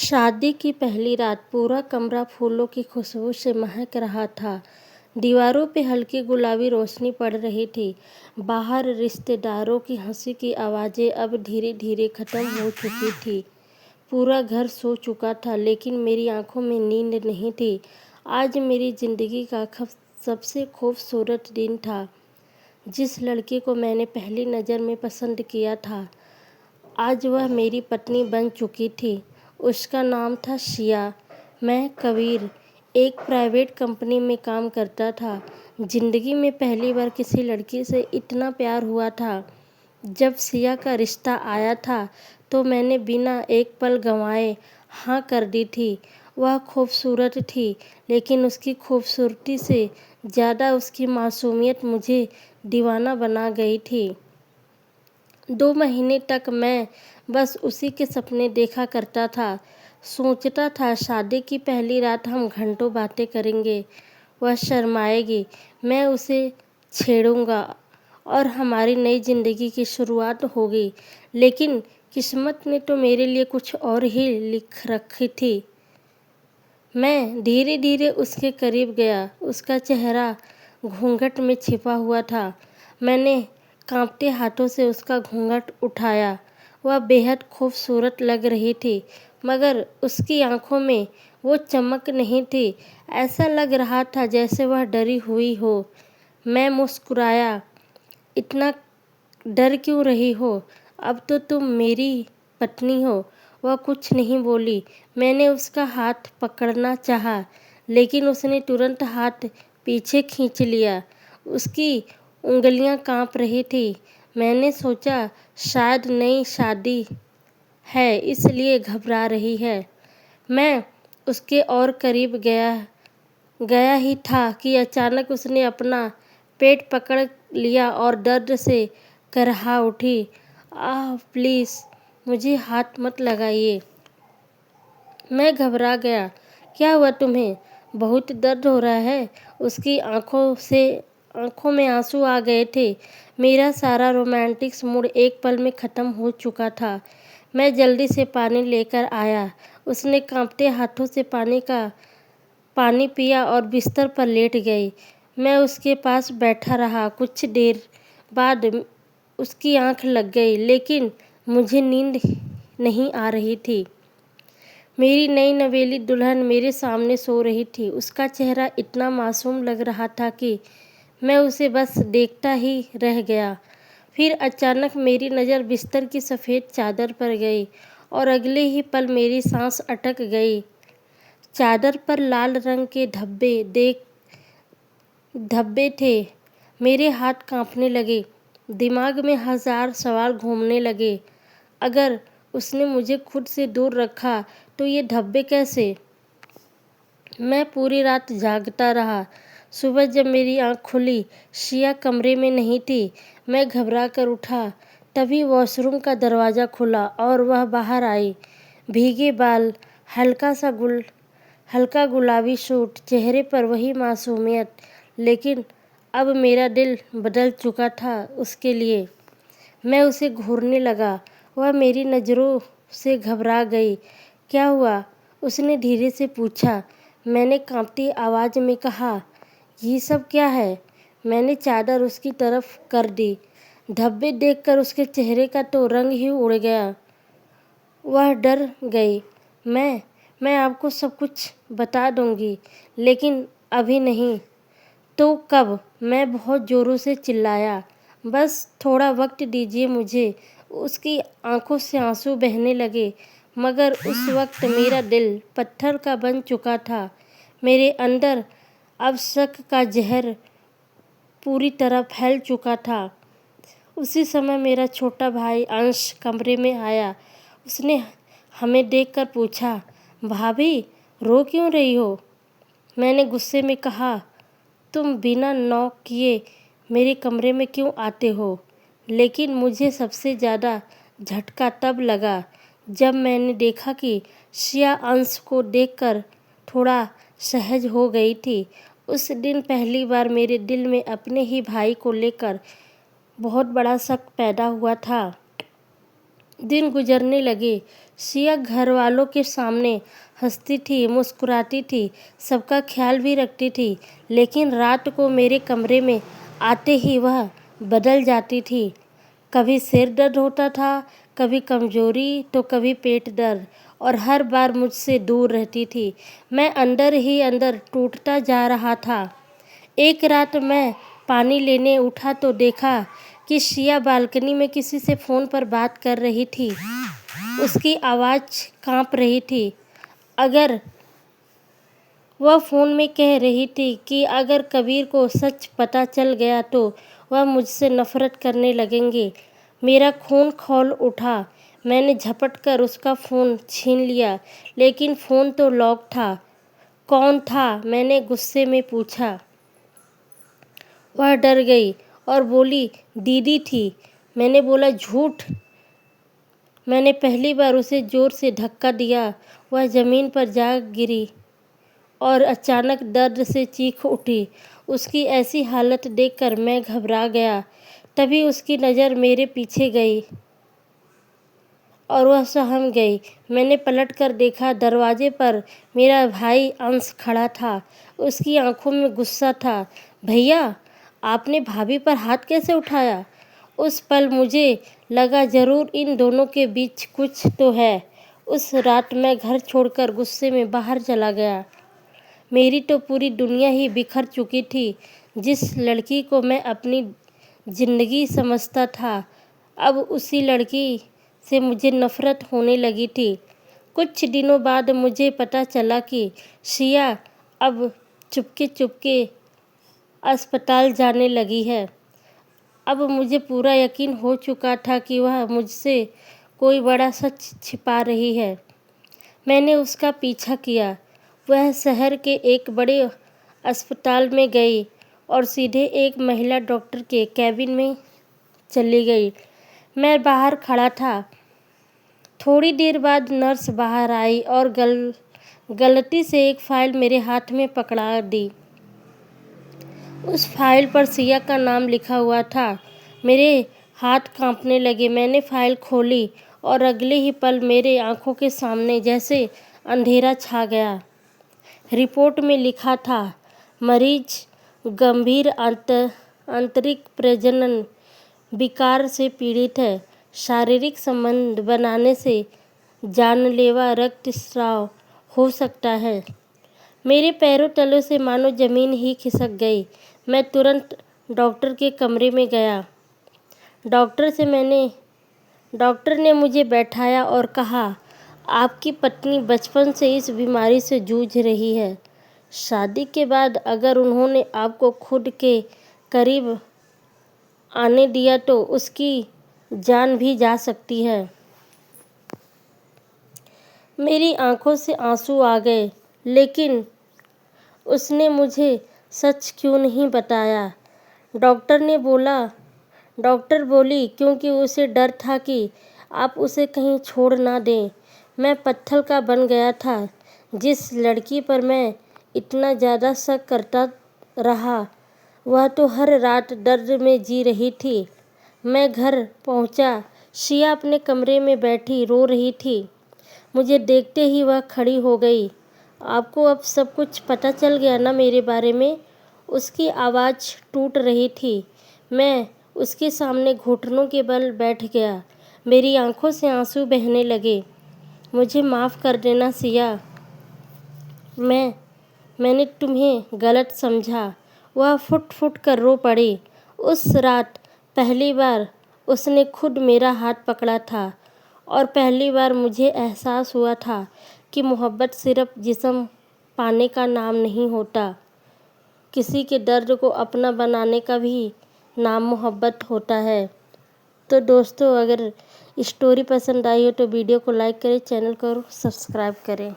शादी की पहली रात पूरा कमरा फूलों की खुशबू से महक रहा था। दीवारों पे हल्की गुलाबी रोशनी पड़ रही थी। बाहर रिश्तेदारों की हंसी की आवाज़ें अब धीरे धीरे ख़त्म हो चुकी थी। पूरा घर सो चुका था, लेकिन मेरी आंखों में नींद नहीं थी। आज मेरी ज़िंदगी का सबसे खूबसूरत दिन था। जिस लड़की को मैंने पहली नज़र में पसंद किया था, आज वह मेरी पत्नी बन चुकी थी। उसका नाम था शिया। मैं कबीर एक प्राइवेट कंपनी में काम करता था। ज़िंदगी में पहली बार किसी लड़की से इतना प्यार हुआ था। जब शिया का रिश्ता आया था तो मैंने बिना एक पल गंवाए हाँ कर दी थी। वह खूबसूरत थी, लेकिन उसकी खूबसूरती से ज़्यादा उसकी मासूमियत मुझे दीवाना बना गई थी। 2 महीने तक मैं बस उसी के सपने देखा करता था। सोचता था शादी की पहली रात हम घंटों बातें करेंगे, वह शर्माएगी, मैं उसे छेड़ूंगा और हमारी नई ज़िंदगी की शुरुआत होगी। लेकिन किस्मत ने तो मेरे लिए कुछ और ही लिख रखी थी। मैं धीरे धीरे उसके करीब गया। उसका चेहरा घूंघट में छिपा हुआ था। मैंने कांपते हाथों से उसका घूंघट उठाया। वह बेहद खूबसूरत लग रही थी, मगर उसकी आंखों में वो चमक नहीं थी। ऐसा लग रहा था जैसे वह डरी हुई हो। मैं मुस्कुराया, इतना डर क्यों रही हो? अब तो तुम मेरी पत्नी हो। वह कुछ नहीं बोली। मैंने उसका हाथ पकड़ना चाहा, लेकिन उसने तुरंत हाथ पीछे खींच लिया। उसकी उंगलियां कांप रही थी। मैंने सोचा शायद नई शादी है, इसलिए घबरा रही है। मैं उसके और करीब गया गया ही था कि अचानक उसने अपना पेट पकड़ लिया और दर्द से करहा उठी। आह प्लीज़, मुझे हाथ मत लगाइए। मैं घबरा गया। क्या हुआ तुम्हें? बहुत दर्द हो रहा है? उसकी आंखों में आंसू आ गए थे। मेरा सारा रोमांटिक मूड एक पल में ख़त्म हो चुका था। मैं जल्दी से पानी लेकर आया। उसने कांपते हाथों से पानी पिया और बिस्तर पर लेट गई। मैं उसके पास बैठा रहा। कुछ देर बाद उसकी आंख लग गई, लेकिन मुझे नींद नहीं आ रही थी। मेरी नई नवेली दुल्हन मेरे सामने सो रही थी। उसका चेहरा इतना मासूम लग रहा था कि मैं उसे बस देखता ही रह गया। फिर अचानक मेरी नज़र बिस्तर की सफ़ेद चादर पर गई और अगले ही पल मेरी सांस अटक गई। चादर पर लाल रंग के धब्बे थे। मेरे हाथ कांपने लगे। दिमाग में हज़ार सवाल घूमने लगे। अगर उसने मुझे खुद से दूर रखा तो ये धब्बे कैसे? मैं पूरी रात जागता रहा। सुबह जब मेरी आंख खुली, शिया कमरे में नहीं थी। मैं घबरा कर उठा। तभी वॉशरूम का दरवाज़ा खुला और वह बाहर आई। भीगे बाल, हल्का गुलाबी सूट, चेहरे पर वही मासूमियत। लेकिन अब मेरा दिल बदल चुका था उसके लिए। मैं उसे घूरने लगा। वह मेरी नज़रों से घबरा गई। क्या हुआ? उसने धीरे से पूछा। मैंने कांपती आवाज़ में कहा, ये सब क्या है? मैंने चादर उसकी तरफ कर दी। धब्बे देखकर उसके चेहरे का तो रंग ही उड़ गया। वह डर गई। मैं आपको सब कुछ बता दूंगी, लेकिन अभी नहीं। तो कब? मैं बहुत ज़ोरों से चिल्लाया। बस थोड़ा वक्त दीजिए मुझे। उसकी आंखों से आंसू बहने लगे, मगर उस वक्त मेरा दिल पत्थर का बन चुका था। मेरे अंदर अब शक का जहर पूरी तरह फैल चुका था। उसी समय मेरा छोटा भाई अंश कमरे में आया। उसने हमें देखकर पूछा, भाभी रो क्यों रही हो? मैंने गुस्से में कहा, तुम बिना नॉक किए मेरे कमरे में क्यों आते हो? लेकिन मुझे सबसे ज़्यादा झटका तब लगा जब मैंने देखा कि शिया अंश को देखकर थोड़ा सहज हो गई थी। उस दिन पहली बार मेरे दिल में अपने ही भाई को लेकर बहुत बड़ा शक पैदा हुआ था। दिन गुजरने लगे। सिया घर वालों के सामने हंसती थी, मुस्कुराती थी, सबका ख्याल भी रखती थी, लेकिन रात को मेरे कमरे में आते ही वह बदल जाती थी। कभी सिर दर्द होता था, कभी कमजोरी, तो कभी पेट दर्द, और हर बार मुझसे दूर रहती थी। मैं अंदर ही अंदर टूटता जा रहा था। एक रात मैं पानी लेने उठा तो देखा कि शिया बालकनी में किसी से फ़ोन पर बात कर रही थी। उसकी आवाज़ कांप रही थी। अगर वह फ़ोन में कह रही थी कि अगर कबीर को सच पता चल गया तो वह मुझसे नफ़रत करने लगेंगे। मेरा खून खौल उठा। मैंने झपट कर उसका फ़ोन छीन लिया, लेकिन फ़ोन तो लॉक था। कौन था? मैंने गुस्से में पूछा। वह डर गई और बोली, दीदी थी। मैंने बोला, झूठ। मैंने पहली बार उसे ज़ोर से धक्का दिया। वह ज़मीन पर जा गिरी और अचानक दर्द से चीख उठी। उसकी ऐसी हालत देखकर मैं घबरा गया। तभी उसकी नज़र मेरे पीछे गई और वह सहम गई। मैंने पलट कर देखा, दरवाजे पर मेरा भाई अंश खड़ा था। उसकी आंखों में गुस्सा था। भैया, आपने भाभी पर हाथ कैसे उठाया? उस पल मुझे लगा ज़रूर इन दोनों के बीच कुछ तो है। उस रात मैं घर छोड़कर गुस्से में बाहर चला गया। मेरी तो पूरी दुनिया ही बिखर चुकी थी। जिस लड़की को मैं अपनी ज़िंदगी समझता था, अब उसी लड़की से मुझे नफ़रत होने लगी थी। कुछ दिनों बाद मुझे पता चला कि शिया अब चुपके चुपके अस्पताल जाने लगी है। अब मुझे पूरा यकीन हो चुका था कि वह मुझसे कोई बड़ा सच छिपा रही है। मैंने उसका पीछा किया। वह शहर के एक बड़े अस्पताल में गई और सीधे एक महिला डॉक्टर के कैबिन में चली गई। मैं बाहर खड़ा था। थोड़ी देर बाद नर्स बाहर आई और गलती से एक फ़ाइल मेरे हाथ में पकड़ा दी। उस फाइल पर सिया का नाम लिखा हुआ था। मेरे हाथ कांपने लगे। मैंने फाइल खोली और अगले ही पल मेरे आंखों के सामने जैसे अंधेरा छा गया। रिपोर्ट में लिखा था, मरीज गंभीर आंतरिक प्रजनन विकार से पीड़ित है। शारीरिक संबंध बनाने से जानलेवा रक्तस्राव हो सकता है। मेरे पैरों तलों से मानो ज़मीन ही खिसक गई। मैं तुरंत डॉक्टर के कमरे में गया। डॉक्टर ने मुझे बैठाया और कहा, आपकी पत्नी बचपन से इस बीमारी से जूझ रही है। शादी के बाद अगर उन्होंने आपको खुद के करीब आने दिया तो उसकी जान भी जा सकती है। मेरी आंखों से आंसू आ गए, लेकिन उसने मुझे सच क्यों नहीं बताया? डॉक्टर बोली, क्योंकि उसे डर था कि आप उसे कहीं छोड़ ना दें। मैं पत्थर का बन गया था। जिस लड़की पर मैं इतना ज़्यादा शक करता रहा, वह तो हर रात दर्द में जी रही थी। मैं घर पहुंचा। शिया अपने कमरे में बैठी रो रही थी। मुझे देखते ही वह खड़ी हो गई। आपको अब सब कुछ पता चल गया ना मेरे बारे में? उसकी आवाज़ टूट रही थी। मैं उसके सामने घुटनों के बल बैठ गया। मेरी आंखों से आंसू बहने लगे। मुझे माफ़ कर देना सिया। मैंने तुम्हें गलत समझा। वह फुट फुट कर रो पड़ी। उस रात पहली बार उसने खुद मेरा हाथ पकड़ा था और पहली बार मुझे एहसास हुआ था कि मोहब्बत सिर्फ जिस्म पाने का नाम नहीं होता। किसी के दर्द को अपना बनाने का भी नाम मोहब्बत होता है। तो दोस्तों, अगर स्टोरी पसंद आई हो तो वीडियो को लाइक करें, चैनल को सब्सक्राइब करें।